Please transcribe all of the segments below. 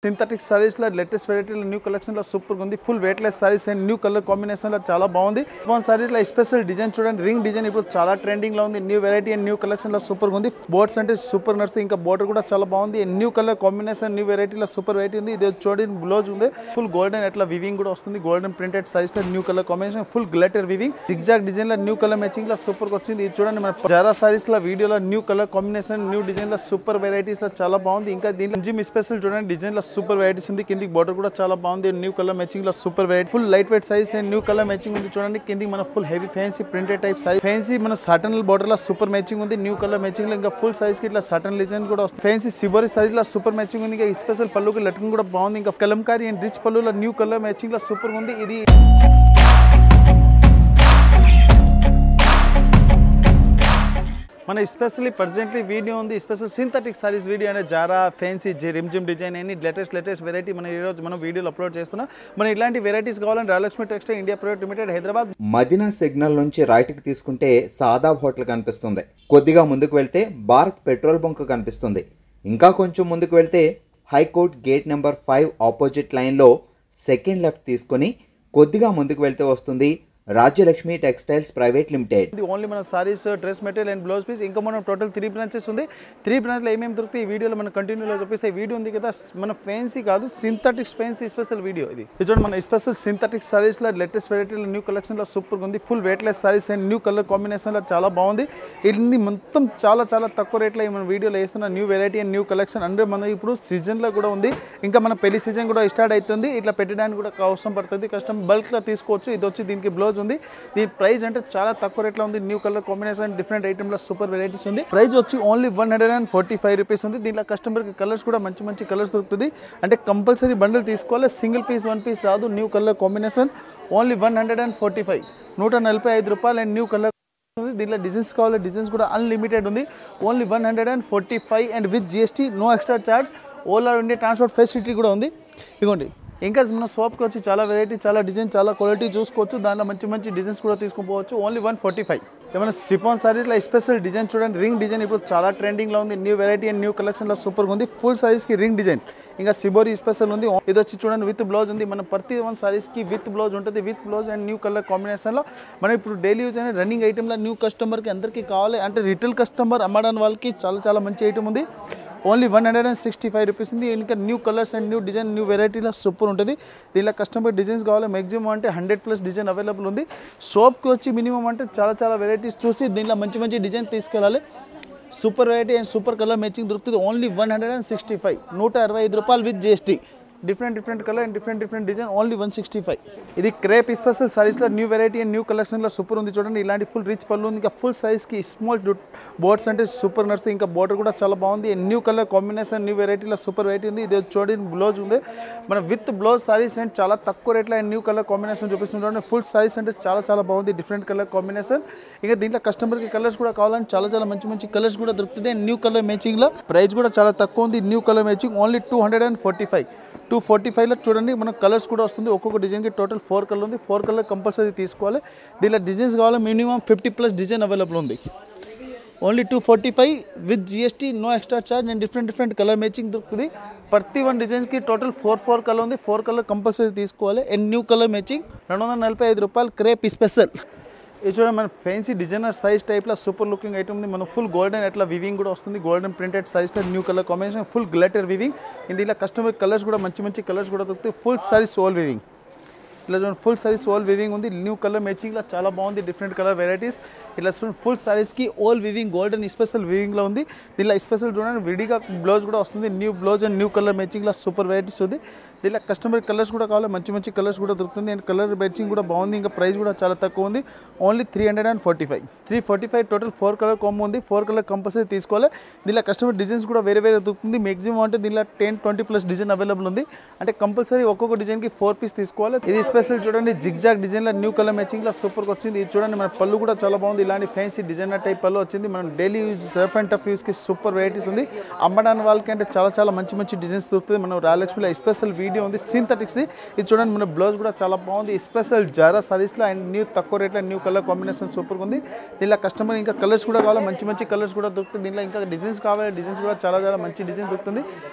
Synthetic సారీస్లో latest వెరైటీలో new కలెక్షన్లో సూపర్గా ఉంది. Full weightless saris and new colour కాంబినేషన్లో చాలా బాగుంది. ఫోన్ సారీస్లో స్పెషల్ డిజైన్ చూడండి, రింగ్ డిజైన్ ఇప్పుడు చాలా ట్రెండింగ్లో ఉంది. న్యూ వెరైటీ అండ్ న్యూ కలెక్షన్లో సూపర్గా ఉంది. బోర్డ్స్ అంటే సూపర్ నడుస్తుంది, ఇంకా బోర్డర్ కూడా చాలా బాగుంది. న్యూ కలర్ కాంబినేషన్ న్యూ వెరైటీలో సూపర్ వెరైటీ ఉంది. ఇది చూడండి బ్లౌజ్ ఉంది, ఫుల్ గోల్డెన్ అట్లా వివింగ్ కూడా వస్తుంది. గోల్డెన్ ప్రింటెడ్ సారీస్లో new colour combination full glitter weaving zigzag డిజైన్లో న్యూ కలర్ మ్యాచింగ్లో సూపర్గా వచ్చింది. ఇది చూడండి మన జారా సారీస్లో వీడియోలో న్యూ కలర్ కాంబినేషన్ న్యూ డిజైన్లో సూపర్ వెరైటీస్లో చాలా బాగుంది. ఇంకా దీంట్లో జిమ్ స్పెషల్ చూడండి డిజైన్లో సూపర్ వెరైటీస్ ఉంది. కిందికి బోర్డర్ కూడా చాలా బాగుంది. న్యూ కలర్ మ్యాచింగ్ లో super variety full light weight size and new colour matching ఉంది. చూడండి కిందికి మన full heavy fancy printed type size fancy మన సాటన్ బోర్డర్ లో సూపర్ మ్యాచింగ్ ఉంది. న్యూ కలర్ మ్యాచింగ్ లో ఇంకా ఫుల్ సైజ్ కి ఇట్లా సాటన్ డిజైన్ కూడా వస్తుంది. ఫ్యాన్సీ సిబోరి సైజ్ లో సూపర్ మ్యాచింగ్ ఉంది. ఇంకా స్పెషల్ పళ్ళుకి లట్కన్ కూడా బాగుంది. ఇంకా కలంకారీ అండ్ రిచ్ పళ్ళులో న్యూ కలర్ మ్యాచింగ్ లో సూపర్ ఉంది. ఇది మన స్పెషల్లీ ప్రజెంట్లీ వీడియో ఉంది. స్పెషల్ సింథటిక్ సారీస్ వీడియో అంటే జారా ఫ్యాన్సీ రిమ్జిమ్ డిజైన్ అని లేటెస్ట్ వెరైటీ మనం ఈరోజు మనం వీడియోలో అప్లోడ్ చేస్తున్నాం. మనం ఇలాంటి వెరైటీస్ కావాలని Rajyalakshmi textile India private limited Hyderabad Madina signal నుంచి రైట్కి తీసుకుంటే సాదాబ్ హోటల్ కనిపిస్తుంది. కొద్దిగా ముందుకు వెళ్తే భారత్ పెట్రోల్ బంక్ కనిపిస్తుంది. ఇంకా కొంచెం ముందుకు వెళ్తే హైకోర్ట్ గేట్ నెంబర్ 5 ఆపోజిట్ లైన్లో సెకండ్ లెఫ్ట్ తీసుకొని కొద్దిగా ముందుకు వెళ్తే వస్తుంది రాజ్యలక్ష్మి టెక్స్టైల్స్ ప్రైవేట్ లిమిటెడ్. ఇది ఓన్లీ మన saris, dress material and blouse piece. ఇంకా మనం టోటల్ 3 బ్రాంచెస్ ఉంది. 3 బ్రాంచ్లో ఏమేమి దొరుకుతాయి ఈ వీడియోలో మనం కంటిన్యూలో చూపిస్తే. ఈ వీడియో ఉంది కదా మన ఫ్యాన్సీ కాదు సింథటిక్ ఫ్యాన్సీ స్పెషల్ వీడియో ఇది. చూడండి మన స్పెషల్ సింథటిక్ సారీస్లో లేటెస్ట్ వెరైటీలో న్యూ కలెక్షన్లో సూపర్గా ఉంది. Full weightless saris and new colour కాంబినేషన్లో చాలా బాగుంది. ఇది మొత్తం చాలా తక్కువ రేట్లో మన వీడియోలో వేస్తున్న new variety and new collection. అంటే మన ఇప్పుడు సీజన్లో కూడా ఉంది. ఇంకా మన పెళ్లి సీజన్ కూడా స్టార్ట్ అవుతుంది. ఇట్లా పెట్టడానికి కూడా అవసరం పడుతుంది. కస్టమర్ బల్క్లో తీసుకోవచ్చు. ఇది వచ్చి దీనికి బ్లౌజ్ ఉంది. దీని ప్రైస్ అంటే చాలా తక్కువ రేట్లో ఉంది. న్యూ కలర్ కాంబినేషన్ డిఫరెంట్ ఐటమ్లో సూపర్ వెరైటీస్ ఉంది. ప్రైస్ వచ్చి ఓన్లీ 145 రూపీస్ ఉంది. దీంట్లో కస్టమర్కి కలర్స్ కూడా మంచి కలర్స్ దొరుకుతుంది. అంటే కంపల్సరీ బండిల్ తీసుకోవాలి, సింగిల్ పీస్ 1 పీస్ రాదు. న్యూ కలర్ కాంబినేషన్ ఓన్లీ 145 145 రూపాయలు అండ్ న్యూ కలర్. దీంట్లో డిజైన్స్ కావాలి, డిజైన్స్ కూడా అన్లిమిటెడ్ ఉంది. Only 145 and with GST, no extra charge. All India transport facility కూడా ఉంది. ఇగోండి ఇంకా మన షాప్కి వచ్చి చాలా వెరైటీ, చాలా డిజైన్, చాలా క్వాలిటీ చూసుకోవచ్చు. దాంట్లో మంచి డిజైన్స్ కూడా తీసుకుపోవచ్చు. ఓన్లీ 145. ఏమైనా సిఫాన్ సారీస్లో స్పెషల్ డిజైన్ చూడండి, రింగ్ డిజైన్ ఇప్పుడు చాలా ట్రెండింగ్లో ఉంది. న్యూ వెరైటీ అండ్ న్యూ కలెక్షన్లో సూపర్గా ఉంది. ఫుల్ సారీస్కి రింగ్ డిజైన్, ఇంకా సిబోరి స్పెషల్ ఉంది. ఇది వచ్చి చూడండి విత్ బ్లౌజ్ ఉంది. మన ప్రతి 1 సారీస్కి విత్ బ్లౌజ్ ఉంటుంది. With blouse and new colour కాంబినేషన్లో మనం ఇప్పుడు డైలీ యూజ్ అనే రన్నింగ్ ఐటెంలో న్యూ కస్టమర్కి అందరికీ కావాలి. అంటే రిటైల్ కస్టమర్ అమ్మడానికి వాళ్ళకి చాలా మంచి ఐటమ్ ఉంది. ఓన్లీ 165 రూపీస్ ఉంది. ఇంకా new colours and new design new వెరైటీలో సూపర్ ఉంటుంది. దీనిలో కస్టమర్ డిజైన్స్ కావాలి మ్యాక్సిమం అంటే 100+ డిజైన్ అవైలబుల్ ఉంది. షాప్కి వచ్చి మినిమం అంటే చాలా వెరైటీస్ చూసి దీనిలో మంచి డిజైన్ తీసుకెళ్ళాలి. Super variety and super colour matching దొరుకుతుంది. ఓన్లీ 165 165 రూపాయలు with GST. Different colour and different design only 165. ఇది క్రేప్ స్పెషల్ సారీస్లో న్యూ వెరైటీ అండ్ న్యూ కలెక్షన్లో సూపర్ ఉంది. చూడండి ఇలాంటి ఫుల్ రిచ్ పళ్ళు ఉంది. ఇంకా ఫుల్ సైజ్కి స్మాల్ బోర్డ్స్ అంటే సూపర్ నడుస్తుంది. ఇంకా బోర్డర్ కూడా చాలా బాగుంది. న్యూ కలర్ కాంబినేషన్ న్యూ వెరైటీలో సూపర్ వెరైటీ ఉంది. ఇది చూడండి బ్లౌజ్ ఉంది. మన విత్ బ్లౌజ్ సారీస్ అండ్ చాలా తక్కువ రేట్లో అండ్ న్యూ కలర్ కాంబినేషన్ చూపిస్తుంది. ఫుల్ సారీస్ అంటే చాలా బాగుంది. Different colour combination. ఇంకా దీంట్లో కస్టమర్కి కలర్స్ కూడా కావాలని చాలా మంచి కలర్స్ కూడా దొరుకుతుంది. అండ్ న్యూ కలర్ మ్యాచింగ్లో ప్రైస్ కూడా చాలా తక్కువ ఉంది. న్యూ కలర్ మ్యాచింగ్ ఓన్లీ 245 చూడండి మనకు కలర్స్ కూడా వస్తుంది. ఒక్కొక్క డిజైన్కి టోటల్ 4 కలర్ ఉంది. 4 కలర్ కంపల్సరీ తీసుకోవాలి. దీనిలో డిజైన్స్ కావాలి మినిమం 50+ డిజైన్ అవైలబుల్ ఉంది. Only 245 with GST, no extra charge and different colour matching దొరుకుతుంది. ప్రతి 1 డిజైన్కి టోటల్ 4 కలర్ ఉంది. 4 కలర్ కంపల్సరీ తీసుకోవాలి. అండ్ న్యూ కలర్ మ్యాచింగ్ 245 రూపాయలు క్రేప్ స్పెషల్. ఇది చూడండి మన ఫ్యాన్సీ డిజైనర్ సైజ్ టైప్లో సూపర్ లుకింగ్ ఐటమ్ ఉంది. మన ఫుల్ గోల్డెన్ అట్లా వివింగ్ కూడా వస్తుంది. గోల్డెన్ ప్రింటెడ్ సైజ్లో new colour combination full glitter weaving. దీనిలో కస్టమర్ కలర్స్ కూడా మంచి కలర్స్ కూడా దొరుకుతాయి. Full sarees all weaving. ఇలా చూడండి ఫుల్ సారీస్ ఓల్ వివింగ్ ఉంది. న్యూ కలర్ మ్యాచింగ్లో చాలా బాగుంది. Different colour varieties. ఇలా చూడండి ఫుల్ సారీస్కి ఓల్ వివింగ్ గోల్డెన్ స్పెషల్ వివింగ్లో ఉంది. దీనిలో స్పెషల్ చూడండి విడిగా బ్లౌజ్ కూడా వస్తుంది. New blouse and new colour మ్యాచింగ్లో సూపర్ వెరైటీస్ ఉంది. దీనిలో కస్టమర్ కలర్స్ కూడా కావాలి, మంచి కలర్స్ కూడా దొరుకుతుంది. అండ్ కలర్ మ్యాచింగ్ కూడా బాగుంది. ఇంకా ప్రైస్ కూడా చాలా తక్కువ ఉంది. ఓన్లీ 345 టోటల్ 4 కలర్ కాంబో ఉంది. 4 కలర్ కంపల్సరీ తీసుకోవాలి. దీనిలో కస్టమర్ డిజైన్స్ కూడా వేరే దొరుకుతుంది. మ్యాక్సిమం అంటే దీనిలో 10-20+ డిజైన్ అవైలబుల్ ఉంది. అంటే కంపల్సరీ ఒక్కొక్క డిజైన్కి 4 పీస్ తీసుకోవాలి. ఇది స్పెషల్ చూడండి జిగ్జాగ్ డిజైన్లో న్యూ కలర్ మ్యాచింగ్లో సూపర్గా వచ్చింది. ఇది చూడండి మన పళ్ళు కూడా చాలా బాగుంది. ఇలాంటి ఫ్యాన్సీ డిజైనర్ టైప్ పళ్ళు వచ్చింది. మనం daily use rough and tough యూస్కి సూపర్ వెరైటీస్ ఉంది. అమ్మడానికి వాళ్ళకి అంటే చాలా మంచి డిజైన్స్ దొరుకుతుంది. మనం రాయలక్ష్మిలో స్పెషల్ వీడియో వీడియో ఉంది సింథటిక్స్ది. ఇది చూడండి మన బ్లౌజ్ కూడా చాలా బాగుంది స్పెషల్ జారా సారీస్లో అండ్ న్యూ తక్కువ రేట్లో న్యూ కలర్ కాంబినేషన్ సూపర్గా ఉంది. దీనిలో కస్టమర్ ఇంకా కలర్స్ కూడా కావాలి, మంచి కలర్స్ కూడా దొరుకుతుంది. దీనిలో ఇంకా డిజైన్స్ కావాలి, డిజైన్స్ కూడా చాలా మంచి డిజైన్ దొరుకుతుంది.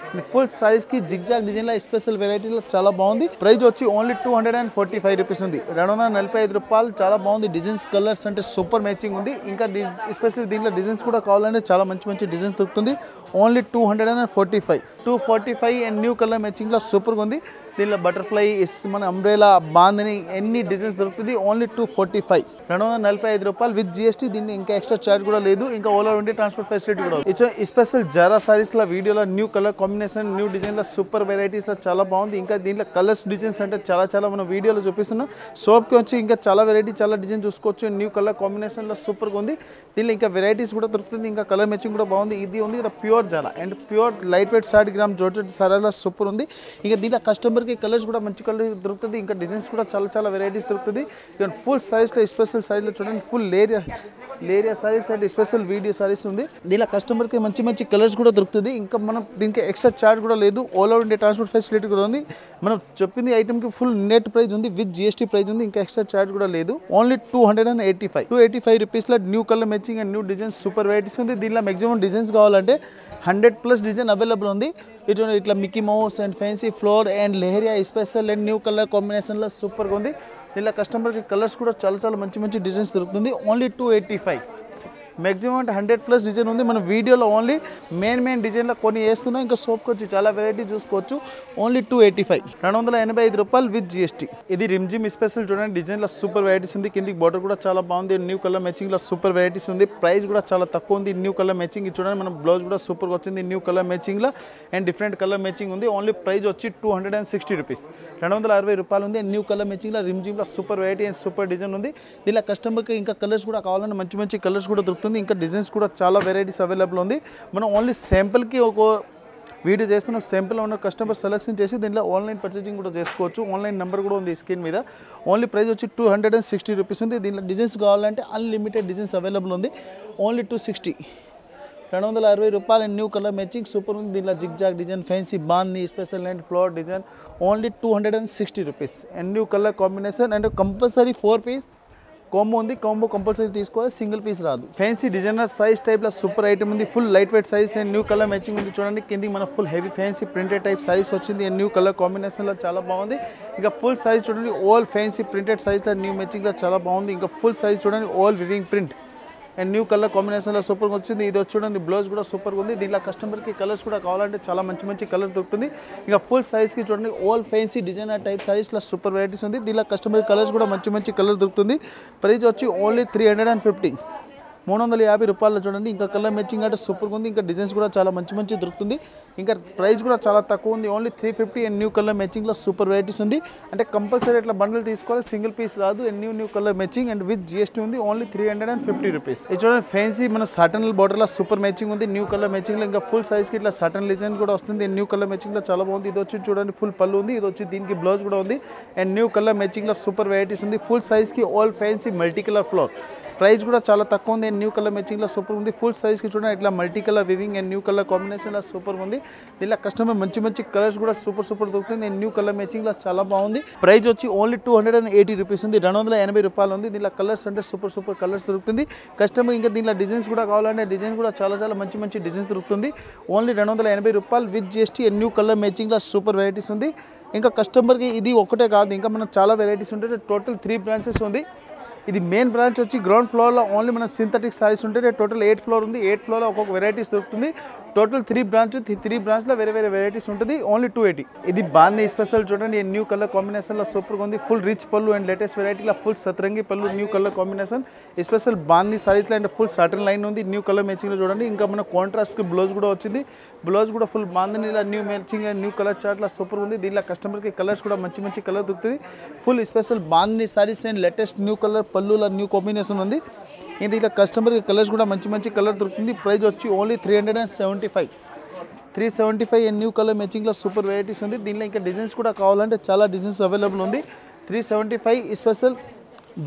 ఫుల్ సైజ్కి జిగ్జాగ్ డిజైన్లో స్పెషల్ వెరైటీలో చాలా బాగుంది. ప్రైస్ వచ్చి ఓన్లీ 245 రూపీస్ ఉంది, 245 రూపాయలు. చాలా బాగుంది డిజైన్స్ కలర్స్ అంటే సూపర్ మ్యాచింగ్ ఉంది. ఇంకా స్పెషల్ దీంట్లో డిజైన్స్ కూడా కావాలంటే చాలా మంచి డిజైన్స్ దొరుకుతుంది. ఓన్లీ 245 అండ్ న్యూ కలర్ మ్యాచింగ్లో సూపర్గా ఉంది. దీనిలో బటర్ఫ్లై మన అంబ్రెలా బాందని ఎన్ని డిజైన్స్ దొరుకుతుంది. ఓన్లీ 245 రూపాయలు విత్ జిఎస్టీ. దీన్ని ఇంకా ఎక్స్ట్రా ఛార్జ్ కూడా లేదు. ఇంకా ఓలా ఉండి ట్రాన్స్పోర్ట్ ఫెసిలిటీ కూడా ఉంది. స్పెషల్ జారా సారీస్లో వీడియోలో న్యూ కలర్ కాంబినేషన్ న్యూ డిజైన్లో సూపర్ వెరైటీస్లో చాలా బాగుంది. ఇంకా దీంట్లో కలర్స్ డిజైన్స్ అంటే చాలా మనం వీడియోలో చూపిస్తున్నాం. షాప్కి వచ్చి ఇంకా చాలా వెరైటీ చాలా డిజైన్ చూసుకోవచ్చు. న్యూ కలర్ కాంబినేషన్లో సూపర్గా ఉంది. దీనిలో ఇంకా వెరైటీస్ కూడా దొరుకుతుంది. ఇంకా కలర్ మ్యాచింగ్ కూడా బాగుంది. ఇది ఉంది కదా ప్యూర్ జారా and pure light weight 60 gram georgette సారీలో సూపర్ ఉంది. ఇంకా దీనిలో కస్టమర్కి కలర్స్ కూడా మంచి కలర్ దొరుకుతుంది. ఇంకా డిజైన్స్ కూడా చాలా వెరైటీస్ దొరుకుతుంది. ఇక ఫుల్ సైజ్లో స్పెషల్ సైజ్లో చూడండి full leheriya saris and special video saris ఉంది. దీనిలో కస్టమర్కి మంచి కలర్స్ కూడా దొరుకుతుంది. ఇంకా మనం దీనికి ఎక్స్ట్రా ఛార్జ్ కూడా లేదు. All over India transport facility కూడా ఉంది. మనం చెప్పింది ఐటమ్కి ఫుల్ నెట్ ప్రైస్ ఉంది విత్ జిఎస్టీ ప్రైస్ ఉంది. ఇంకా ఎక్స్ట్రా ఛార్జ్ కూడా లేదు. ఓన్లీ 285 రూపీస్లో new colour matching and new designs super varieties ఉంది. దీనిలో మ్యాక్సిమం డిజైన్స్ కావాలంటే 100+ డిజైన్ అవైలబుల్ ఉంది. ఇట్లా Mickey Mouse and fancy floor and leheriya special and new colour కాంబినేషన్లో సూపర్గా ఉంది. ఇలా కస్టమర్కి కలర్స్ కూడా చాలా మంచి డిజైన్స్ దొరుకుతుంది. ఓన్లీ 285 మ్యాక్సిమం అంటే 100+ డిజైన్ ఉంది. మన వీడియోలో ఓన్లీ మెయిన్ డిజైన్లో కొన్ని వేస్తున్నాం. ఇంకా సోప్కి వచ్చి చాలా వెరైటీ చూసుకోవచ్చు. ఓన్లీ 285 రూపాయలు విత్ జిఎస్టీ. ఇది రిమ్జిమ్ స్పెషల్ చూడండి డిజైన్లో సూపర్ వెరైటీస్ ఉంది. కిందికి బార్డర్ కూడా చాలా బాగుంది. న్యూ కలర్ మ్యాచింగ్లో సూపర్ వెరైటీస్ ఉంది. ప్రైస్ కూడా చాలా తక్కువ ఉంది. న్యూ కలర్ మ్యాచింగ్ చూడండి మన బ్లౌజ్ కూడా సూపర్గా వచ్చింది న్యూ కలర్ మ్యాచింగ్లో అండ్ డిఫరెంట్ కలర్ మ్యాచింగ్ ఉంది. ఓన్లీ ప్రైస్ వచ్చి 260 రూపీస్, 260 రూపాయలు ఉంది. న్యూ కలర్ మ్యాచింగ్లో రిమ్జిమ్లో super variety and super design ఉంది. దీనిలో కస్టమర్కి ఇంకా కలర్స్ కూడా కావాలంటే మంచి కలర్స్ కూడా దొరుకుతుంది. ఇంకా డిజైన్స్ కూడా చాలా వెరైటీస్ అవైలబుల్ ఉంది. మనం ఓన్లీ శాంపుల్కి ఒక వీడియో చేస్తున్న శాంపుల్ ఉన్న కస్టమర్ సెలెక్షన్ చేసి దీంట్లో ఆన్లైన్ పర్చేసింగ్ కూడా చేసుకోవచ్చు. ఆన్లైన్ నెంబర్ కూడా ఉంది స్క్రీన్ మీద. ఓన్లీ ప్రైస్ వచ్చి 260 రూపీస్ ఉంది. దీంట్లో డిజైన్స్ కావాలంటే అన్లిమిటెడ్ డిజైన్స్ అవైలబుల్ ఉంది. ఓన్లీ 260, 260 రూపాయలు. న్యూ కలర్ మ్యాచింగ్ సూపర్ ఉంది. దీంట్లో జిగ్జాగ్ డిజైన్ ఫ్యాన్సీ బాంది special and floor design only 260 rupees and new colour combination and compulsory 4 piece combo ఉంది. కాంబో కంపల్సరీ తీసుకోవాలి, సింగిల్ పీస్ రాదు. ఫ్యాన్సీ డిజైనర్ సైజ్ టైప్లో super item ఉంది. Full light weight size and new colour matching ఉంది. చూడండి కిందికి మన full heavy fancy printed type size వచ్చింది అండ్ న్యూ కలర్ కాంబినేషన్లో చాలా బాగుంది. ఇంకా ఫుల్ సైజ్ చూడండి ఆల్ ఫ్యాన్సీ ప్రింటెడ్ సైజ్లో న్యూ మ్యాచింగ్లో చాలా బాగుంది. ఇంకా ఫుల్ సైజ్ చూడండి all weaving print and new colour కాంబినేషన్లో సూపర్గా వచ్చింది. ఇది చూడండి బ్లౌజ్ కూడా సూపర్గా ఉంది. దీంట్లో కస్టమర్కి కలర్స్ కూడా కావాలంటే చాలా మంచి కలర్ దొరుకుతుంది. ఇంకా ఫుల్ సైజ్కి చూడండి ఆల్ ఫ్యాన్సీ డిజైనర్ టైప్ సైజ్లో సూపర్ వెరైటీస్ ఉంది. దీంట్లో కస్టమర్కి కలర్స్ కూడా మంచి కలర్ దొరుకుతుంది. ప్రైస్ వచ్చి ఓన్లీ 350, 350 రూపాయలు చూడండి. ఇంకా కలర్ మ్యాచింగ్ అంటే సూపర్గా ఉంది. ఇంకా డిజైన్స్ కూడా చాలా మంచి దొరుకుతుంది. ఇంకా ప్రైస్ కూడా చాలా తక్కువ ఉంది. ఓన్లీ 350 అండ్ న్యూ కలర్ మ్యాచింగ్లో సూపర్ వెరైటీస్ ఉంది. అంటే కంపల్సరీ ఇట్లా బండిల్ తీసుకోవాలి, సింగిల్ పీస్ రాదు. And new colour matching and with GST ఉంది. Only 350 rupees. ఇది చూడండి ఫ్యాన్సీ మన సాటన్ బార్డర్లో సూపర్ మ్యాచింగ్ ఉంది. న్యూ కలర్ మ్యాచింగ్లో ఇంకా ఫుల్ సైజ్కి ఇట్లా సాటన్ డిజైన్ కూడా వస్తుంది. న్యూ కలర్ మ్యాచింగ్లో చాలా బాగుంది. ఇది వచ్చి చూడండి ఫుల్ పళ్ళు ఉంది. ఇది వచ్చి దీనికి బ్లౌజ్ కూడా ఉంది అండ్ న్యూ కలర్ మ్యాచింగ్లో సూపర్ వెరైటీస్ ఉంది. ఫుల్ సైజ్కి all fancy multi colour floor. Price కూడా చాలా తక్కువ ఉంది. న్యూ కలర్ మ్యాచింగ్లో సూపర్ ఉంది. ఫుల్ సైజ్కి చూడండి ఇట్లా multi colour weaving and new colour కాంబినేషన్లో సూపర్ ఉంది. దీనిలో కస్టమర్ మంచి కలర్స్ కూడా సూపర్ దొరుకుతుంది. అండ్ న్యూ కలర్ మ్యాచింగ్లో చాలా బాగుంది. ప్రైస్ వచ్చి ఓన్లీ 280 రూపీస్ ఉంది, 280 రూపాయలు ఉంది. దీనిలో కలర్స్ అంటే సూపర్ కలర్స్ దొరుకుతుంది. కస్టమర్ ఇంకా దీనిలో డిజైన్స్ కూడా కావాలంటే డిజైన్ కూడా చాలా మంచి డిజైన్స్ దొరుకుతుంది. ఓన్లీ 280 రూపాయలు with GST and new colour మ్యాచింగ్లో సూపర్ వెరైటీస్ ఉంది. ఇంకా కస్టమర్కి ఇది ఒకటే కాదు, ఇంకా మనం చాలా వెరైటీస్ ఉంటాయి. టోటల్ 3 బ్రాంచెస్ ఉంది. ఇది మెయిన్ బ్రాంచ్ వచ్చి గ్రౌండ్ ఫ్లోర్లో ఓన్లీ మన సింథటిక్ సారీస్ ఉంటాయి. టోటల్ 8 ఫ్లోర్ ఉంది. 8 ఫ్లోర్లో ఒక్కొక్క వెరైటీస్ దొరుకుతుంది. టోటల్ 3 బ్రాంచ్లో వేరే వెరైటీస్ ఉంటుంది. ఓన్లీ 280. ఇది బాంది స్పెషల్ చూడండి న్యూ కలర్ కాంబినేషన్లో సూపర్గా ఉంది. Full rich pallu and latest వెరైటీలో ఫుల్ సతరంగి pallu new colour combination special బాంది సారీస్లో అండ్ ఫుల్ సాటన్ లైన్ ఉంది. న్యూ కలర్ మ్యాచింగ్లో చూడండి. ఇంకా మన కాంట్రాస్ట్కి బ్లౌజ్ కూడా వచ్చింది. బ్లౌజ్ కూడా ఫుల్ బాందని ఇలా న్యూ మ్యాచింగ్ న్యూ కలర్ చార్ట్లో సూపర్ ఉంది. దీనిలో కస్టమర్కి కలర్స్ కూడా మంచి కలర్ దొరుకుతుంది. ఫుల్ స్పెషల్ బాంది saris and latest new colour పళ్ళుల న్యూ కాంబినేషన్ ఉంది. దీంట్లో కస్టమర్కి కలర్స్ కూడా మంచి కలర్ దొరుకుతుంది. ప్రైస్ వచ్చి ఓన్లీ 375 అండ్ న్యూ కలర్ మ్యాచింగ్లో సూపర్ వెరైటీస్ ఉంది. దీనిలో ఇంకా డిజైన్స్ కూడా కావాలంటే చాలా డిజైన్స్ అవైలబుల్ ఉంది. 375 స్పెషల్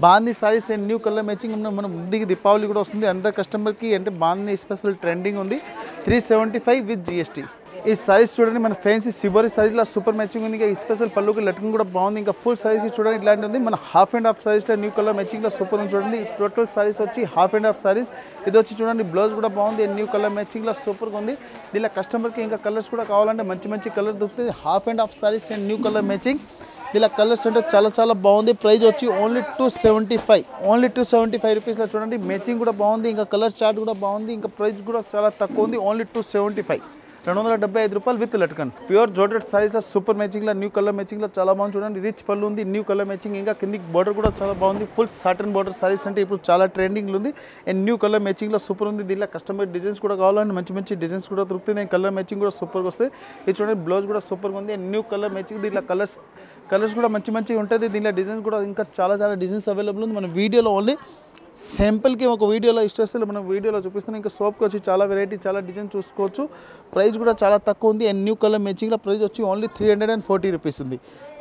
బాంది saris and new colour matching. మన ముందుకి దీపావళి కూడా వస్తుంది. అందరు కస్టమర్కి అంటే బాంది స్పెషల్ ట్రెండింగ్ ఉంది. 375 విత్ జిఎస్టీ. ఈ సైజ్ చూడండి మన ఫ్యాన్సీ సిబోరి సైజ్లో సూపర్ మ్యాచింగ్ ఉంది. ఇంకా ఈ స్పెషల్ పళ్ళుకి లట్కన్ కూడా బాగుంది. ఇంకా ఫుల్ సైజ్కి చూడండి ఇట్లాంటి ఉంది. మన హాఫ్ అండ్ హాఫ్ సైజ్లో న్యూ కలర్ మ్యాచింగ్లో సూపర్ ఉంది చూడండి. టోటల్ సైజ్ వచ్చి హాఫ్ అండ్ హాఫ్ సారీస్. ఇది వచ్చి చూడండి బ్లౌజ్ కూడా బాగుంది. న్యూ కలర్ మ్యాచింగ్లో సూపర్గా ఉంది. దీనిలో కస్టమర్కి ఇంకా కలర్స్ కూడా కావాలంటే మంచి మంచి కలర్ దొరుకుతుంది. Half and half saris and new colour matching. ఇలా కలర్స్ అంటే చాలా బాగుంది. ప్రైస్ వచ్చి ఓన్లీ 275 రూపీస్లో చూడండి. మ్యాచింగ్ కూడా బాగుంది. ఇంకా కలర్ చార్ట్ కూడా బాగుంది. ఇంకా ప్రైస్ కూడా చాలా తక్కువ ఉంది. ఓన్లీ 275 275 రూపాయలు విత్ లట్కన్. ప్యూర్ జోర్జెట్ సారీస్ సూపర్ మ్యాచింగ్లో న్యూ కలర్ మ్యాచింగ్లో చాలా బాగుంది చూడండి. రిచ్ పళ్ళు ఉంది. New colour matching. ఇంకా కిందికి బార్డర్ కూడా చాలా బాగుంది. ఫుల్ సాటన్ బార్డర్ సారీస్ అంటే ఇప్పుడు చాలా ట్రెండింగ్లో ఉంది. అండ్ న్యూ కలర్ మ్యాచింగ్లో సూపర్ ఉంది. దీనిలో కస్టమర్ డిజైన్స్ కూడా కావాలంటే మంచి డిజైన్స్ కూడా దొరుకుతుంది. అండ్ కలర్ మ్యాచింగ్ కూడా సూపర్గా వస్తుంది. ఇది చూడండి బ్లౌజ్ కూడా సూపర్గా ఉంది. And new colour matching. దీనిలో కలర్స్ కూడా మంచిగా ఉంటుంది. దీనిలో డిజైన్స్ కూడా ఇంకా చాలా డిజైన్స్ అవైలబుల్ ఉంది. మన వీడియోలో ఓన్లీ సింపుల్కి ఒక వీడియోలో ఇష్టం మనం వీడియోలో చూపిస్తున్నాం. ఇంకా సోప్కి వచ్చి చాలా వెరైటీ చాలా డిజైన్ చూసుకోవచ్చు. ప్రైస్ కూడా చాలా తక్కువ ఉంది. అండ్ న్యూ కలర్ మ్యాచింగ్లో ప్రైస్ వచ్చి ఓన్లీ 340 రూపీస్ ఉంది.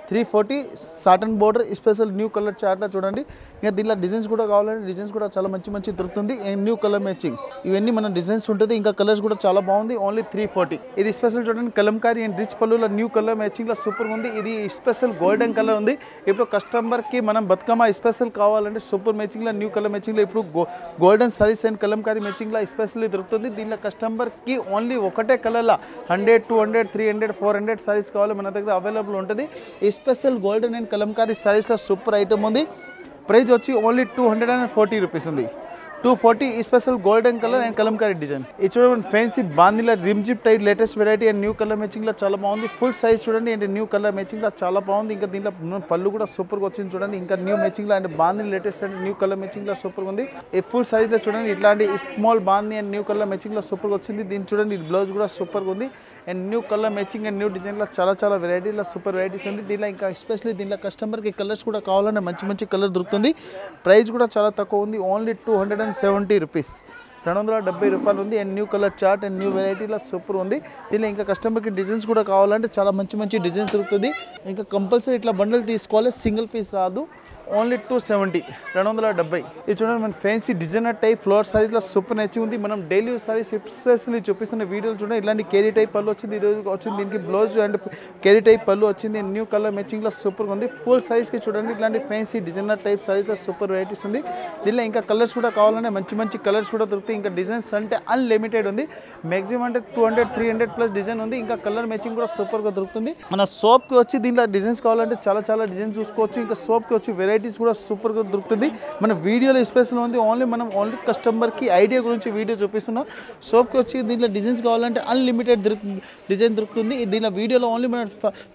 340 satin border special new colour చార్ట్లో చూడండి. ఇంకా దీనిలో డిజైన్స్ కూడా కావాలంటే డిజైన్స్ కూడా చాలా మంచి దొరుకుతుంది. అండ్ న్యూ కలర్ మ్యాచింగ్ ఇవన్నీ మన డిజైన్స్ ఉంటుంది. ఇంకా కలర్స్ కూడా చాలా బాగుంది. ఓన్లీ 340. ఇది స్పెషల్ చూడండి కలంకారీ అండ్ రిచ్ పళ్ళులో న్యూ కలర్ మ్యాచింగ్లో సూపర్ ఉంది. ఇది స్పెషల్ గోల్డెన్ కలర్ ఉంది. ఇప్పుడు కస్టమర్కి మనం బతుకమ్మ స్పెషల్ కావాలంటే సూపర్ మ్యాచింగ్లో న్యూ కలర్ మ్యాచింగ్లో ఇప్పుడు గోల్డెన్ సారీస్ అండ్ కలంకారీ మ్యాచింగ్లో స్పెషల్లీ దొరుకుతుంది. దీనిలో కస్టమర్కి ఓన్లీ ఒకటే కలర్లో 100, 200, 300, 400 సారీస్ కావాలి మన దగ్గర అవైలబుల్ ఉంటుంది. స్పెషల్ గోల్డెన్ అండ్ కలంకారీ సారీస్లో సూపర్ ఐటమ్ ఉంది. ప్రైస్ వచ్చి ఓన్లీ 240 రూపీస్ ఉంది. 240 special golden colour and Kalamkari design. ఇది చూడండి ఫ్యాన్సీ బాందీలో రిమ్ జిప్ type latest variety and new colour మ్యాచింగ్లో చాలా బాగుంది. ఫుల్ సైజ్ చూడండి అండ్ న్యూ కలర్ మ్యాచింగ్లో చాలా బాగుంది. ఇంకా దీంట్లో పళ్ళు కూడా సూపర్గా వచ్చింది చూడండి. ఇంకా న్యూ మ్యాచింగ్లో అండ్ బాందీ లేటెస్ట్ అండ్ న్యూ కలర్ మ్యాచింగ్లో సూపర్గా ఉంది. ఈ ఫుల్ సైజ్లో చూడండి ఇట్లాంటి స్మాల్ బాందీ అండ్ న్యూ కలర్ మ్యాచింగ్లో సూపర్గా వచ్చింది. దీన్ని చూడండి బ్లౌజ్ కూడా సూపర్గా ఉంది. And new colour matching and new డిజైన్లో చాలా వెరైటీలో సూపర్ వెరైటీస్ ఉంది. దీనిలో ఇంకా ఎస్పెషల్లీ దీనిలో కస్టమర్కి కలర్స్ కూడా కావాలంటే మంచి కలర్ దొరుకుతుంది. ప్రైస్ కూడా చాలా తక్కువ ఉంది. ఓన్లీ 270 రూపీస్ 270 రూపాయలు ఉంది. And new colour chart and new వెరైటీలో సూపర్ ఉంది. దీనిలో ఇంకా కస్టమర్కి డిజైన్స్ కూడా కావాలంటే చాలా మంచి డిజైన్స్ దొరుకుతుంది. ఇంకా కంపల్సరీ ఇట్లా బండల్ తీసుకోవాలి. సింగిల్ పీస్ రాదు. ఓన్లీ 270 270. ఇది చూడండి మన ఫ్యాన్సీ డిజైనర్ టైప్ ఫ్లోర్ సారీస్లో సూపర్ నచ్చి ఉంది. మనం డైలీ సారీస్ ఎక్స్ప్రెస్లీ చూపిస్తున్న వీడియోలు చూడండి. ఇలాంటి కేరీ టైప్ పళ్ళు వచ్చింది. ఇది వచ్చింది దీనికి blouse and Carey type pallu వచ్చింది. న్యూ కలర్ మ్యాచింగ్లో సూపర్గా ఉంది. ఫుల్ సైజ్కి చూడండి ఇట్లాంటి ఫ్యాన్సీ డిజైనర్ టైప్ సారీస్లో సూపర్ వెరైటీస్ ఉంది. దీనిలో ఇంకా కలర్స్ కూడా కావాలంటే మంచి కలర్స్ కూడా దొరుకుతాయి. ఇంకా డిజైన్స్ అంటే అన్లిమిటెడ్ ఉంది. మ్యాక్సిమం అంటే 200, 300 ప్లస్ డిజైన్ ఉంది. ఇంకా కలర్ మ్యాచింగ్ కూడా సూపర్గా దొరుకుతుంది. మన సోప్కి వచ్చి దీంట్లో డిజైన్స్ కావాలంటే చాలా డిజైన్స్ చూసుకోవచ్చు. ఇంకా సోప్కి వచ్చి వెరైటీస్ కూడా సూపర్గా దొరుకుతుంది. మన వీడియోలో స్పెషల్ ఉంది. ఓన్లీ కస్టమర్కి ఐడియా గురించి వీడియో చూపిస్తున్నాం. సోప్కి వచ్చి దీంట్లో డిజైన్స్ కావాలంటే అన్లిమిటెడ్ డిజైన్ దొరుకుతుంది. దీనిలో వీడియోలో ఓన్లీ మనం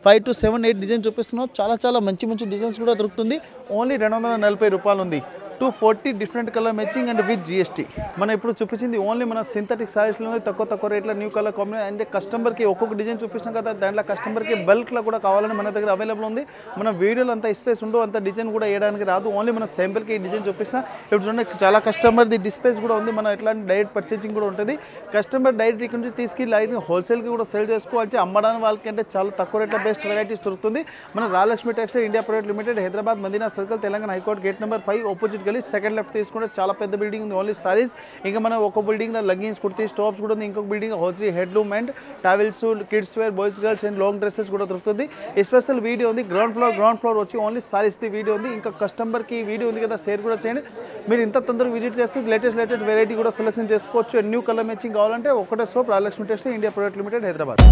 5 to 7, 8 డిజైన్ చూపిస్తున్నాం. చాలా మంచి డిజైన్స్ కూడా దొరుకుతుంది. ఓన్లీ 240 రూపాయలు ఉంది. 240 different colour matching and with GST. మనం ఇప్పుడు చూపించింది ఓన్లీ మన సింథటిక్ సారీస్లో ఉంది. తక్కువ రేట్లో న్యూ కలర్ కాంబినేషన్ అంటే కస్టమర్కి ఒక్కొక్క డిజైన్ చూపిస్తాం కదా. దాంట్లో కస్టమర్కి బల్క్లో కూడా కావాలని మన దగ్గర అవైలబుల్ ఉంది. మన వీడియోలో అంత స్పేస్ ఉండవు. అంత డిజైన్ కూడా వేయడానికి రాదు. ఓన్లీ మన శాంపిల్కి ఈ డిజైన్ చూపిస్తాం. ఇప్పుడు చూడండి చాలా కస్టమర్ది డిస్ప్లేస్ కూడా ఉంది. మన ఎట్లాంటి డైరెక్ట్ పర్చేసింగ్ కూడా ఉంటుంది. కస్టమర్ డైరెక్ట్ ఇక్కడ నుంచి తీసుకెళ్ళి లైట్ హోల్సేల్కి కూడా సేల్ చేసుకోవాలి. అమ్మడానికి వాళ్ళకి అంటే చాలా తక్కువ రేట్లో బెస్ట్ వెరైటీస్ దొరుకుతుంది. మన Rajalakshmi textile India private limited, Hyderabad Madina circle, Telangana high court gate number 5 opposite గలీ సెకండ్ లెఫ్ట్ తీసుకుంటే చాలా పెద్ద బిల్డింగ్ ఉంది. ఓన్లీ సారీస్. ఇంకా మనం ఒక బిల్డింగ్ లెగ్గిన్స్, కుర్తీస్, టాప్స్ కూడా ఉంది. ఇంకొక building hosiery handloom and towels, kids wear, boys girls and long dresses కూడా దొరుకుతుంది. స్పెషల్ వీడియో ఉంది. గ్రౌండ్ ఫ్లోర్ వచ్చి ఓన్లీ సారీస్ది వీడియో ఉంది. ఇంకా కస్టమర్కి వీడియో ఉంది కదా, షేర్ కూడా చేయండి. మీరు ఇంత తొందరగా విజిట్ చేస్తే లేటెస్ట్ వెరైటీ కూడా సెలెక్షన్ చేసుకోవచ్చు. న్యూ కలర్ మ్యాచింగ్ కావాలంటే ఒకటే soap Rajalakshmi textile India private limited, Hyderabad.